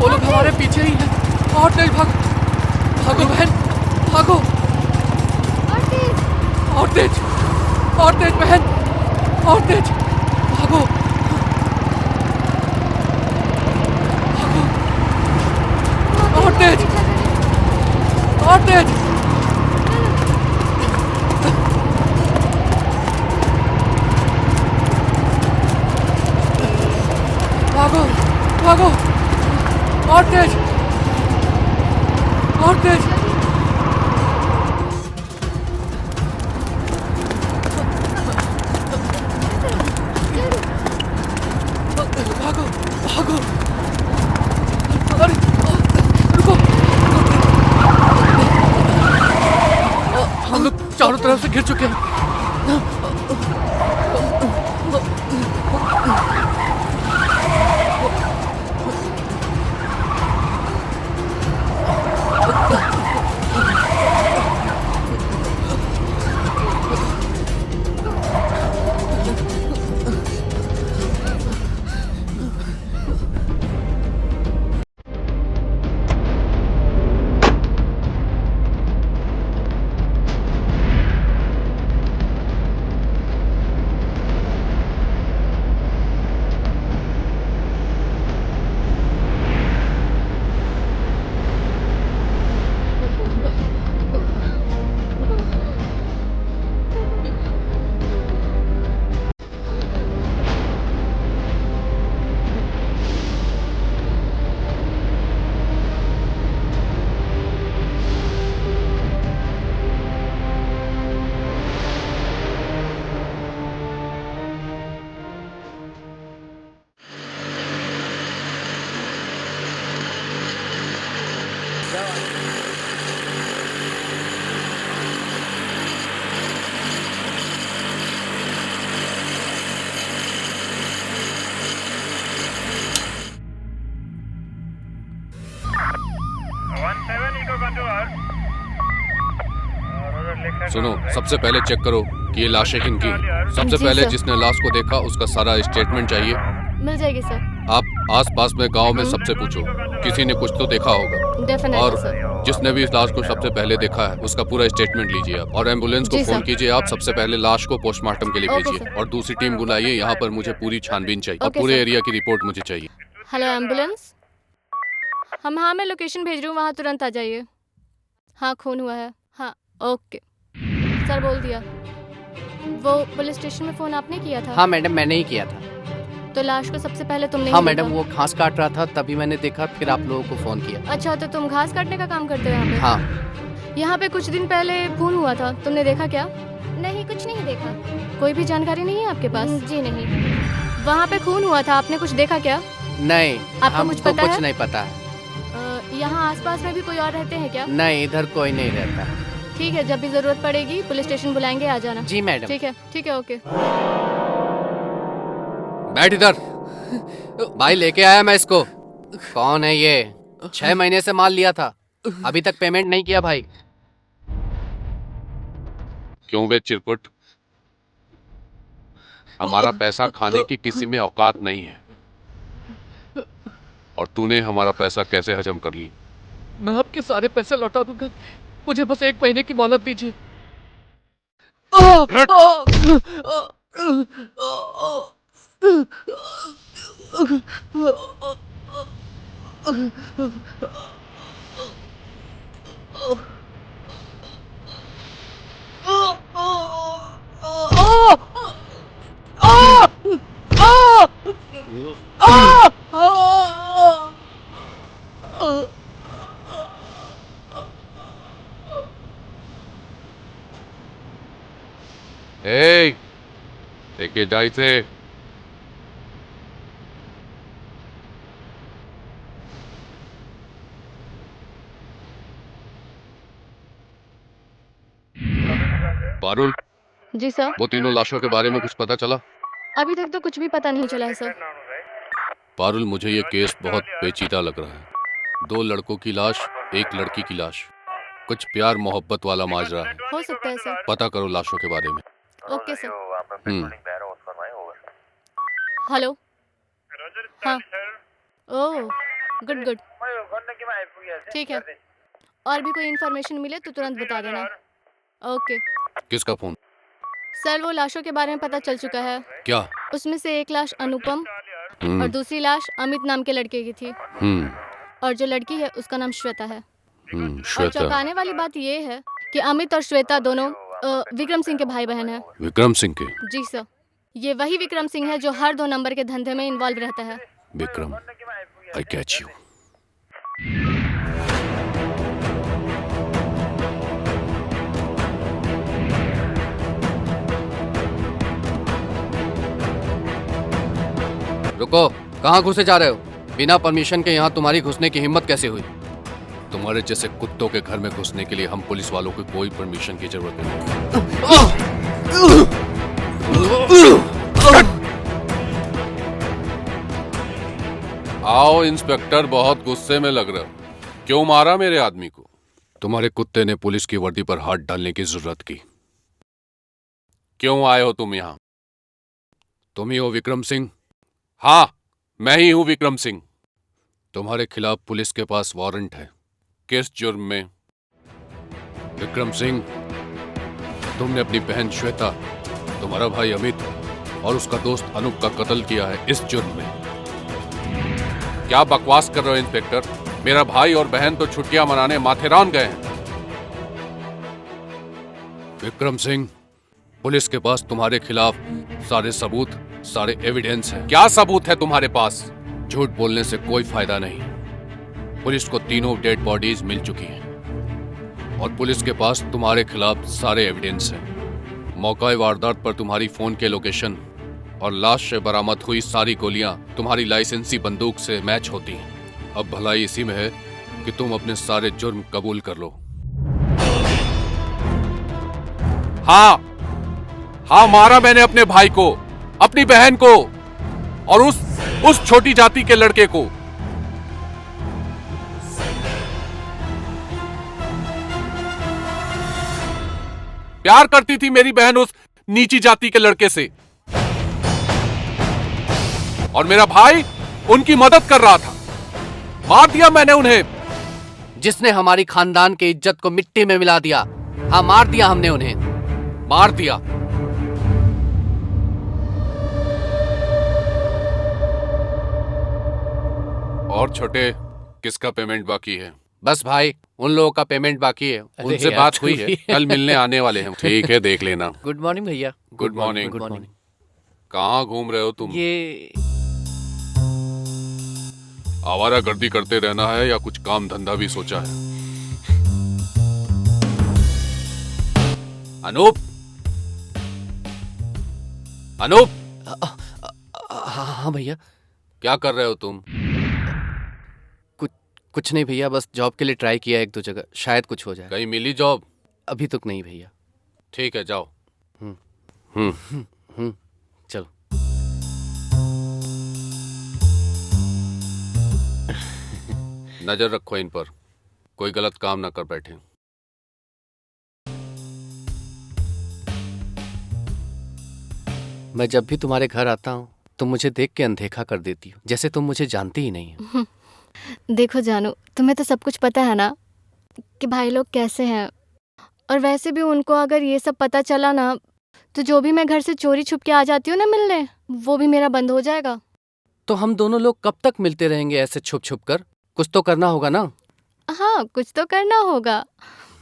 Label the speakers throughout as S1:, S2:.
S1: वो लोग हमारे पीछे ही हैं। और तेज भागो, भागो बहन, भागो।
S2: और तेज,
S1: और तेज, और तेज बहन, और तेज, भागो, भागो, और तेज, और तेज। भागो, भागो, और तेज, और तेज। भागो, भागो। अरे रुको, हम लोग चारों तरफ से घिर चुके हैं।
S3: सुनो, सबसे पहले चेक करो कि ये लाशें किनकी हैं। सबसे
S2: जी
S3: पहले
S2: सर।
S3: जिसने लाश को देखा उसका सारा स्टेटमेंट चाहिए।
S2: मिल जाएगी सर।
S3: आप आस-पास में गांव में सबसे पूछो, किसी ने कुछ तो देखा होगा।
S2: डेफिनेटली
S3: और
S2: सर।
S3: जिसने भी इस लाश को सबसे पहले देखा है उसका पूरा स्टेटमेंट लीजिए आप। और एम्बुलेंस को
S2: जी
S3: फोन
S2: सर।
S3: कीजिए आप। सबसे पहले लाश को पोस्टमार्टम के लिए
S2: ओके
S3: भेजिए
S2: सर।
S3: और दूसरी टीम बुलाइए। यहाँ पर मुझे पूरी छानबीन चाहिए और
S2: ओके
S3: पूरे
S2: सर।
S3: एरिया की रिपोर्ट मुझे चाहिए।
S2: Hello ambulance. हाँ मैं लोकेशन भेज रही हूँ, वहाँ तुरंत आ जाइए। हाँ खून हुआ है। हाँ ओके सर, बोल दिया। वो पुलिस स्टेशन में फ़ोन आपने किया था?
S4: हाँ मैडम, मैंने ही किया था।
S2: तो लाश को सबसे पहले तुमने
S4: हाँ
S2: ही
S4: मैडम,
S2: देखा?
S4: वो घास काट रहा था तभी मैंने देखा, फिर आप लोगों को फ़ोन किया।
S2: अच्छा, तो तुम घास काटने का काम करते हो यहाँ पे?
S4: हाँ।
S2: यहाँ पे कुछ दिन पहले खून हुआ था, तुमने देखा क्या? नहीं, कुछ नहीं देखा। कोई भी जानकारी नहीं है आपके पास? जी नहीं। वहाँ पे खून हुआ था, आपने कुछ देखा क्या?
S4: नहीं,
S2: आपको कुछ
S4: हमको
S2: पता
S4: कुछ
S2: है?
S4: नहीं पता है।
S2: यहाँ आसपास में भी कोई और रहते हैं क्या?
S4: नहीं, इधर कोई नहीं रहता।
S2: ठीक है, जब भी जरूरत पड़ेगी पुलिस स्टेशन बुलाएंगे, आ जाना।
S4: जी मैडम।
S2: ठीक है ओके।
S3: बैठ इधर।
S4: भाई लेके आया मैं इसको। कौन है ये? 6 महीने से माल लिया था, अभी तक पेमेंट नहीं किया भाई।
S3: क्यों बे चिरकुट, हमारा पैसा खाने की किसी में औकात नहीं है। और तूने हमारा पैसा कैसे हजम कर ली?
S1: मैं आपके सारे पैसे लौटा दूंगा, मुझे बस 1 महीने की मोहलत दीजिए।
S3: ए, लेके जा इसे। पारुल,
S2: जी सर।
S3: वो तीनों लाशों के बारे में कुछ पता चला?
S2: अभी तक तो कुछ भी पता नहीं चला है सर।
S3: पारुल, मुझे ये केस बहुत पेचीदा लग रहा है। 2 लड़कों की लाश, 1 लड़की की लाश। कुछ प्यार मोहब्बत वाला माजरा है।
S2: हो सकता है सर।
S3: पता करो लाशों के बारे में।
S2: Okay sir.
S3: हम्म।
S2: हेलो। हाँ। ओह गुड गुड ठीक है, और भी कोई इन्फॉर्मेशन मिले तो तुरंत बता देना। ओके
S3: किसका फोन?
S2: सर, वो लाशों के बारे में पता चल चुका है।
S3: क्या?
S2: उसमें से एक लाश अनुपम और
S3: हम्म
S2: दूसरी लाश अमित नाम के लड़के की थी,
S3: हम्म
S2: और जो लड़की है उसका नाम श्वेता है। और
S3: श्वेता।
S2: चौंकाने वाली बात ये है कि अमित और श्वेता दोनों विक्रम सिंह के भाई बहन हैं।
S3: विक्रम सिंह के?
S2: जी सर, ये वही विक्रम सिंह है जो हर 2 नंबर के धंधे में इन्वॉल्व रहता है।
S3: Vikram, I catch you.
S4: रुको, कहाँ घुसे जा रहे हो? बिना परमिशन के यहाँ तुम्हारी घुसने की हिम्मत कैसे हुई?
S3: तुम्हारे जैसे कुत्तों के घर में घुसने के लिए हम पुलिस वालों को कोई परमिशन की जरूरत नहीं। आओ इंस्पेक्टर, बहुत गुस्से में लग रहे हो। क्यों मारा मेरे आदमी को? तुम्हारे कुत्ते ने पुलिस की वर्दी पर हाथ डालने की जरूरत की। क्यों आए हो तुम यहाँ? तुम ही हो विक्रम सिंह? हाँ, मैं ही हूं विक्रम सिंह। तुम्हारे खिलाफ पुलिस के पास वारंट है। किस जुर्म में? विक्रम सिंह, तुमने अपनी बहन श्वेता, तुम्हारा भाई अमित और उसका दोस्त अनूप का कत्ल किया है इस जुर्म में। क्या बकवास कर रहे हो इंस्पेक्टर? मेरा भाई और बहन तो छुट्टियां मनाने माथेरान गए हैं। विक्रम सिंह, पुलिस के पास तुम्हारे खिलाफ सारे सबूत, सारे एविडेंस हैं। क्या सबूत है तुम्हारे पास? झूठ बोलने से कोई फायदा नहीं। पुलिस को तीनों डेड बॉडीज मिल चुकी हैं और पुलिस के पास तुम्हारे खिलाफ सारे एविडेंस हैं। मौका वारदात पर तुम्हारी फोन के लोकेशन और लाश से बरामद हुई सारी गोलियां तुम्हारी लाइसेंसी बंदूक से मैच होती हैं। अब भलाई इसी में है कि तुम अपने सारे जुर्म कबूल कर लो। हाँ, मारा मैंने अपने भाई को, अपनी बहन को और उस छोटी जाति के लड़के को। प्यार करती थी मेरी बहन उस नीची जाति के लड़के से, और मेरा भाई उनकी मदद कर रहा था। मार दिया मैंने उन्हें।
S4: जिसने हमारी खानदान की इज्जत को मिट्टी में मिला दिया। हाँ, मार दिया हमने उन्हें, मार दिया।
S3: और छोटे, किसका पेमेंट बाकी है?
S4: बस भाई, उन लोगों का पेमेंट बाकी है।
S3: उनसे बात हुई है, कल मिलने आने वाले हैं। ठीक है, देख लेना।
S4: गुड मॉर्निंग भैया।
S3: Good morning.
S4: Good morning.
S3: कहाँ घूम रहे हो तुम?
S4: ये
S3: आवारागर्दी करते रहना है या कुछ काम धंधा भी सोचा है? अनूप, अनूप,
S4: हाँ भैया।
S3: क्या कर रहे हो तुम?
S4: कुछ नहीं भैया, बस जॉब के लिए ट्राई किया 1-2 जगह, शायद कुछ हो जाए।
S3: कहीं मिली जॉब?
S4: अभी तक नहीं भैया।
S3: ठीक है, जाओ।
S4: चलो।
S3: नजर रखो इन पर, कोई गलत काम ना कर बैठे।
S4: मैं जब भी तुम्हारे घर आता हूँ तुम मुझे देख के अनदेखा कर देती हो, जैसे तुम मुझे जानती ही नहीं हो।
S2: देखो जानू, तुम्हें तो सब कुछ पता है ना कि भाई लोग कैसे हैं, और वैसे भी उनको अगर ये सब पता चला ना तो जो भी मैं घर से चोरी छुप के आ जाती हूँ ना मिलने, वो भी मेरा बंद हो जाएगा।
S4: तो हम दोनों लोग कब तक मिलते रहेंगे ऐसे छुप छुप कर? कुछ तो करना होगा ना?
S2: हाँ, कुछ तो करना होगा,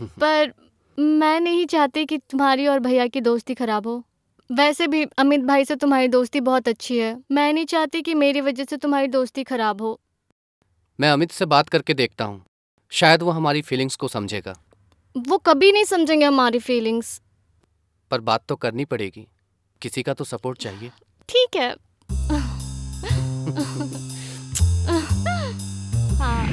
S2: पर मैं नहीं चाहती कि तुम्हारी और भैया की दोस्ती खराब हो। वैसे भी अमित भाई से तुम्हारी दोस्ती बहुत अच्छी है, मैं नहीं चाहती कि मेरी वजह से तुम्हारी दोस्ती खराब हो।
S4: मैं अमित से बात करके देखता हूँ, शायद वो हमारी फीलिंग्स को समझेगा।
S2: वो कभी नहीं समझेंगे हमारी फीलिंग्स।
S4: पर बात तो करनी पड़ेगी, किसी का तो सपोर्ट चाहिए।
S2: ठीक है। हाँ।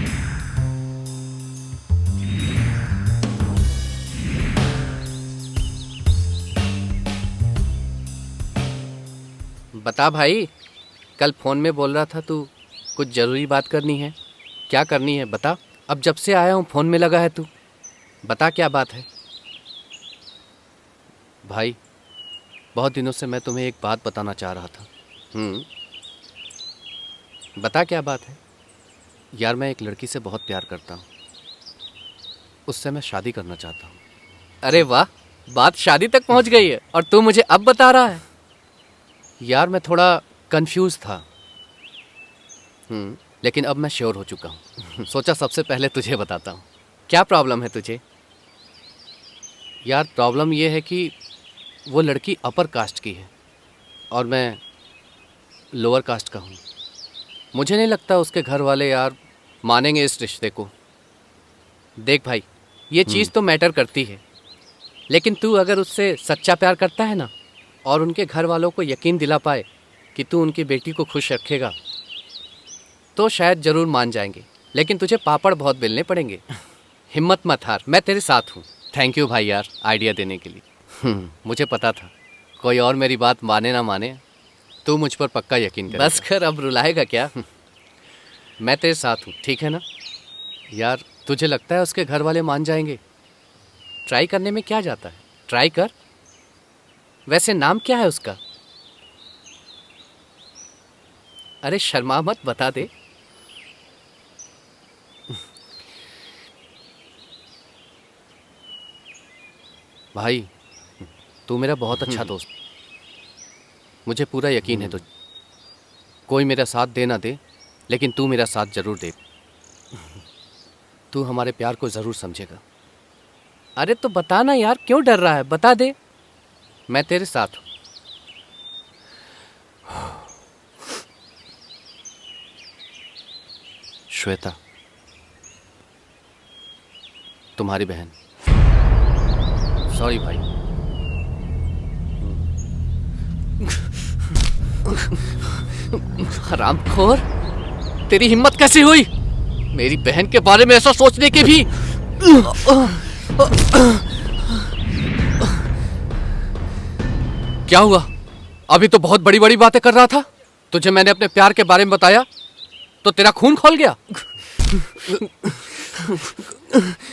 S4: बता भाई, कल फोन में बोल रहा था तू कुछ जरूरी बात करनी है। क्या करनी है बता? अब जब से आया हूँ फोन में लगा है तू, बता क्या बात है? भाई, बहुत दिनों से मैं तुम्हें एक बात बताना चाह रहा था। बता क्या बात है? यार मैं एक लड़की से बहुत प्यार करता हूँ, उससे मैं शादी करना चाहता हूँ। अरे वाह, बात शादी तक पहुँच गई है और तू मुझे अब बता रहा है। यार मैं थोड़ा कंफ्यूज था, लेकिन अब मैं श्योर हो चुका हूँ। सोचा सबसे पहले तुझे बताता हूँ। क्या प्रॉब्लम है तुझे? यार प्रॉब्लम ये है कि वो लड़की अपर कास्ट की है और मैं लोअर कास्ट का हूँ। मुझे नहीं लगता उसके घर वाले यार मानेंगे इस रिश्ते को। देख भाई, ये चीज़ तो मैटर करती है, लेकिन तू अगर उससे सच्चा प्यार करता है ना और उनके घर वालों को यकीन दिला पाए कि तू उनकी बेटी को खुश रखेगा तो शायद ज़रूर मान जाएंगे, लेकिन तुझे पापड़ बहुत बेलने पड़ेंगे। हिम्मत मत हार, मैं तेरे साथ हूँ। थैंक यू भाई यार आइडिया देने के लिए। मुझे पता था कोई और मेरी बात माने ना माने, तू मुझ पर पक्का यकीन कर। बस कर, अब रुलाएगा क्या? मैं तेरे साथ हूँ, ठीक है ना? यार तुझे लगता है उसके घर वाले मान जाएंगे? ट्राई करने में क्या जाता है, ट्राई कर। वैसे नाम क्या है उसका? अरे शर्मा मत, बता दे। भाई तू मेरा बहुत अच्छा दोस्त, मुझे पूरा यकीन है तुझ। कोई मेरा साथ दे ना दे, लेकिन तू मेरा साथ जरूर दे। तू हमारे प्यार को जरूर समझेगा। अरे तो बता ना यार, क्यों डर रहा है, बता दे। मैं तेरे साथ हूं। श्वेता, तुम्हारी बहन। सॉरी भाई। हरामखोर, तेरी हिम्मत कैसे हुई मेरी बहन के बारे में ऐसा सोचने की भी? क्या हुआ? अभी तो बहुत बड़ी बड़ी बातें कर रहा था। तुझे मैंने अपने प्यार के बारे में बताया तो तेरा खून खौल गया।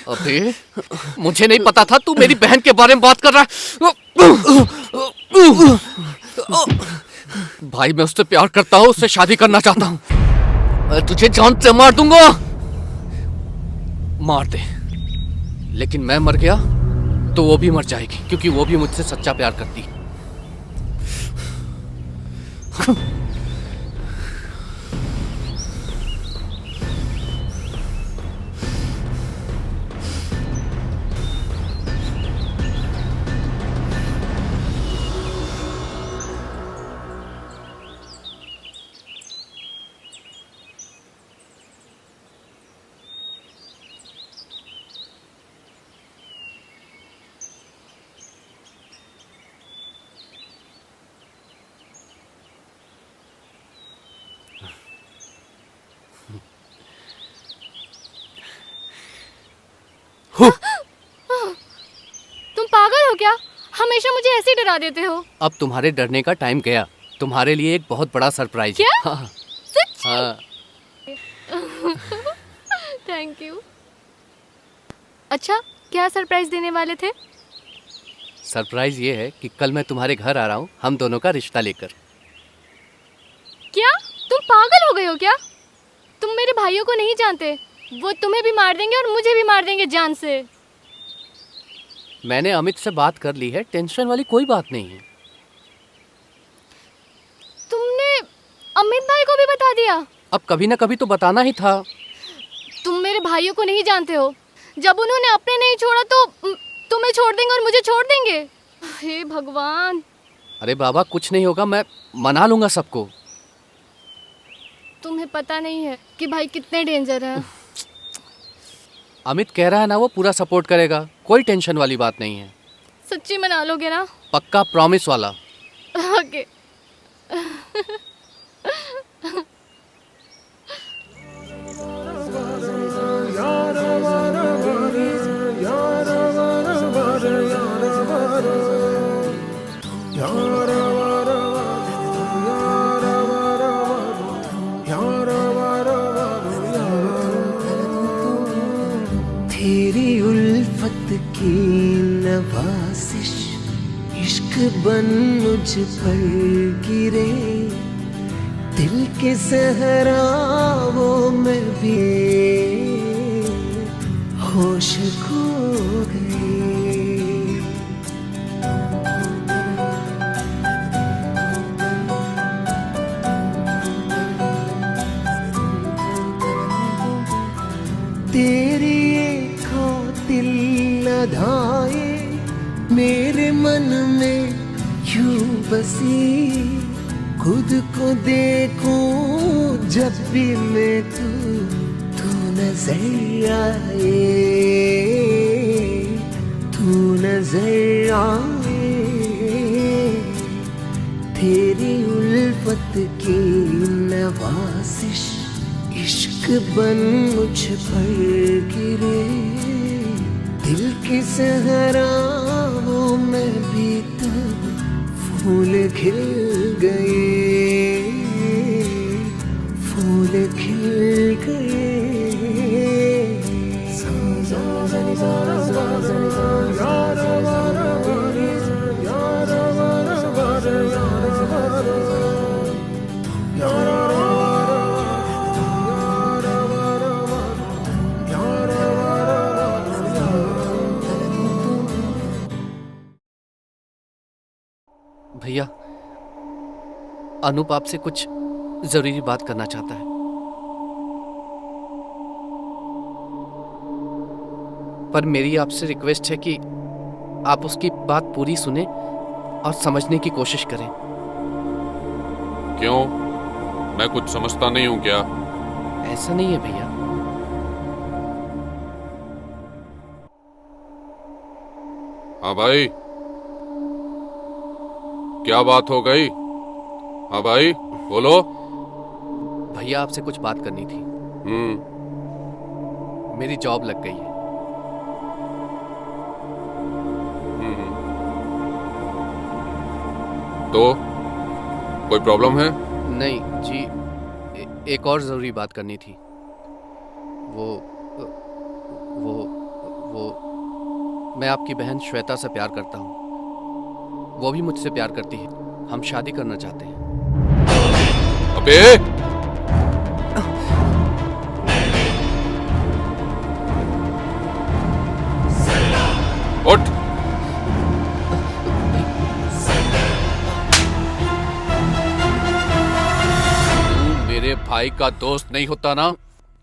S4: अबे मुझे नहीं पता था तू मेरी बहन के बारे में बात कर रहा है। भाई मैं उससे प्यार करता हूँ, उससे शादी करना चाहता हूँ। मैं तुझे जान से मार दूंगा। मार दे, लेकिन मैं मर गया तो वो भी मर जाएगी, क्योंकि वो भी मुझसे सच्चा प्यार करती है।
S2: तुम पागल हो क्या? हमेशा मुझे ऐसे ही डरा देते हो।
S4: अब तुम्हारे डरने का टाइम गया। तुम्हारे लिए एक बहुत बड़ा सरप्राइज।
S2: क्या?
S4: हाँ।
S2: सच्ची?
S4: हाँ।
S2: Thank you. अच्छा, क्या सरप्राइज देने वाले थे?
S4: सरप्राइज ये है कि कल मैं तुम्हारे घर आ रहा हूँ, हम दोनों का रिश्ता लेकर।
S2: क्या तुम पागल हो गए हो क्या? तुम मेरे भाइयों को नहीं जानते, वो तुम्हें भी मार देंगे और मुझे भी मार देंगे जान से।
S4: मैंने अमित से बात कर ली है, टेंशन वाली कोई बात नहीं है।
S2: तुमने अमित भाई को भी बता दिया?
S4: अब कभी ना कभी तो बताना ही था।
S2: तुम मेरे भाइयों को नहीं जानते हो, जब उन्होंने अपने नहीं छोड़ा तो तुम्हें छोड़ देंगे और मुझे छोड़ देंगे। हे भगवान।
S4: अरे बाबा कुछ नहीं होगा, मैं मना लूंगा सबको।
S2: तुम्हें पता नहीं है कि भाई कितने डेंजर हैं।
S4: अमित कह रहा है ना, वो पूरा सपोर्ट करेगा, कोई टेंशन वाली बात नहीं है।
S2: सच्ची मना लोगे ना?
S4: पक्का, प्रॉमिस वाला।
S2: ओके।
S5: तेरी उल्फत की नवासिश इश्क बन मुझ पर गिरे, दिल के सहराओं में भी तेरी ये कातिल अदाएं मेरे मन में यूं बसी, खुद को देखूं जब भी मैं तू नजर आए, तू नजर आए। तेरी उल्फत की नवाजिश इश्क बन मुझ पर गिरे, दिल की सहराओं में भी तब फूल खिल गए, फूल खिल गए।
S4: भैया, अनूप आपसे कुछ जरूरी बात करना चाहता है, पर मेरी आपसे रिक्वेस्ट है कि आप उसकी बात पूरी सुने और समझने की कोशिश करें।
S3: क्यों? मैं कुछ समझता नहीं हूं क्या?
S4: ऐसा नहीं है भैया।
S3: हाँ भाई, क्या बात हो गई? हाँ भाई बोलो।
S4: भैया आपसे कुछ बात करनी थी। मेरी जॉब लग गई है।
S3: तो कोई प्रॉब्लम है?
S4: नहीं जी, एक और जरूरी बात करनी थी। वो मैं आपकी बहन श्वेता से प्यार करता हूँ, वो भी मुझसे प्यार करती है। हम शादी करना चाहते हैं।
S3: अबे! उठ! तू मेरे भाई का दोस्त नहीं होता ना,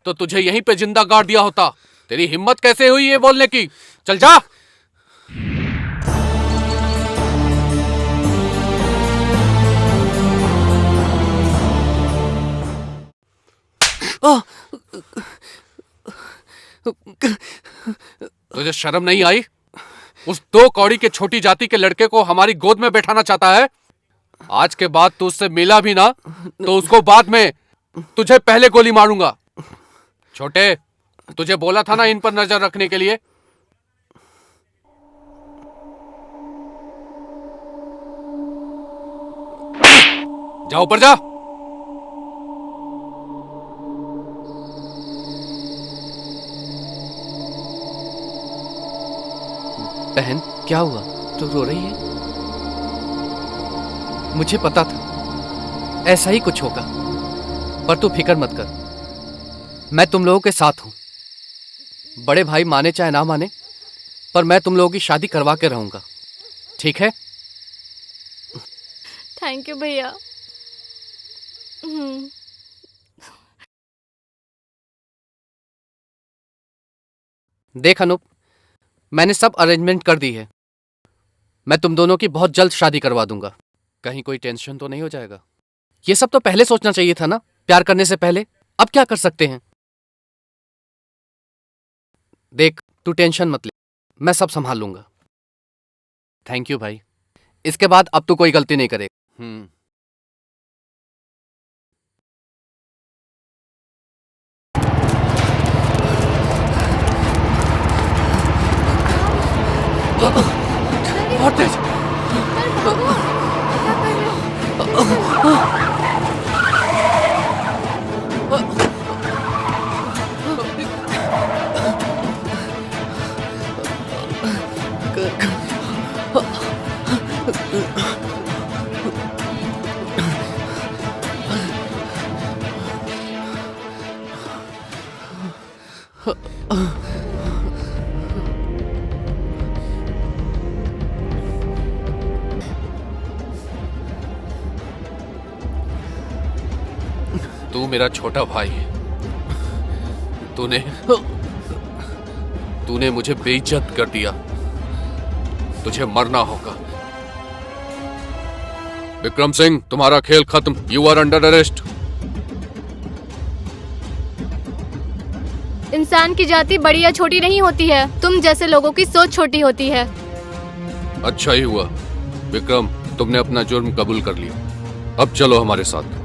S3: तो तुझे यहीं पे जिंदा गाड़ दिया होता। तेरी हिम्मत कैसे हुई ये बोलने की? चल जा! तुझे शर्म नहीं आई? उस 2 कौड़ी के छोटी जाति के लड़के को हमारी गोद में बैठाना चाहता है। आज के बाद तू उससे मिला भी ना तो उसको बाद में, तुझे पहले गोली मारूंगा। छोटे, तुझे बोला था ना इन पर नजर रखने के लिए। जा ऊपर जा।
S4: बहन, क्या हुआ? तू रो रही है? मुझे पता था ऐसा ही कुछ होगा, पर तू फिक्र मत कर, मैं तुम लोगों के साथ हूं। बड़े भाई माने चाहे ना माने, पर मैं तुम लोगों की शादी करवा के रहूंगा, ठीक है?
S2: थैंक यू भैया।
S4: देख अनूप, मैंने सब अरेंजमेंट कर दी है। मैं तुम दोनों की बहुत जल्द शादी करवा दूंगा। कहीं कोई टेंशन तो नहीं हो जाएगा? ये सब तो पहले सोचना चाहिए था ना, प्यार करने से पहले। अब क्या कर सकते हैं? देख, तू टेंशन मत ले, मैं सब संभाल लूंगा। थैंक यू भाई। इसके बाद अब तू कोई गलती नहीं करेगा।
S3: बहुत तेज! तू मेरा छोटा भाई है। तूने तूने मुझे बेइज्जत कर दिया। तुझे मरना होगा। विक्रम सिंह, तुम्हारा खेल खत्म। You are under arrest.
S2: इंसान की जाति बड़ी या छोटी नहीं होती है, तुम जैसे लोगों की सोच छोटी होती है।
S3: अच्छा ही हुआ विक्रम, तुमने अपना जुर्म कबूल कर लिया। अब चलो हमारे साथ।